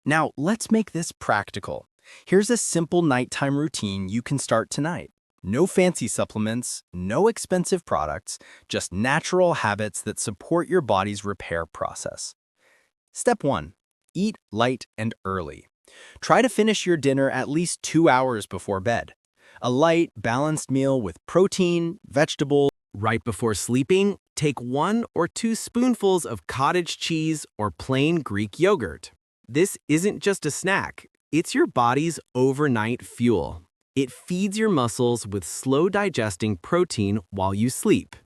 Now, let's make this practical. Here's a simple nighttime routine you can start tonight. No fancy supplements, no expensive products, just natural habits that support your body's repair process. Step 1. Eat light and early. Try to finish your dinner at least 2 hours before bed. A light, balanced meal with protein, vegetables. Right before sleeping, take 1 or 2 spoonfuls of cottage cheese or plain Greek yogurt. This isn't just a snack, it's your body's overnight fuel. It feeds your muscles with slow-digesting protein while you sleep.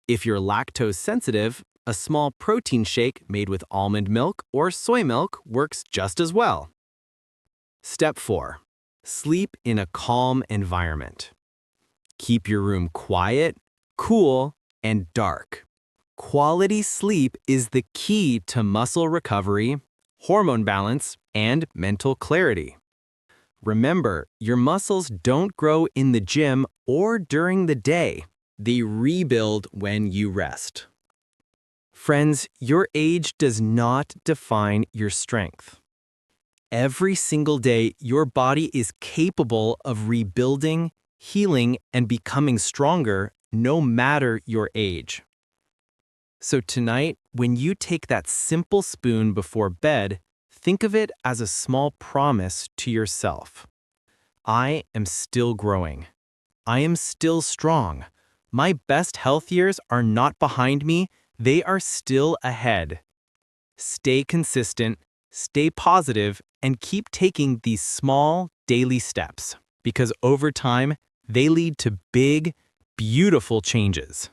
If you're lactose sensitive, a small protein shake made with almond milk or soy milk works just as well. Step 4. Sleep in a calm environment. Keep your room quiet, cool, and dark. Quality sleep is the key to muscle recovery, hormone balance, and mental clarity. Remember, your muscles don't grow in the gym or during the day. They rebuild when you rest. Friends, your age does not define your strength. Every single day, your body is capable of rebuilding, healing, and becoming stronger no matter your age. So tonight, when you take that simple spoon before bed, think of it as a small promise to yourself. I am still growing. I am still strong. My best health years are not behind me, they are still ahead. Stay consistent, stay positive, and keep taking these small daily steps, because over time, they lead to big, beautiful changes.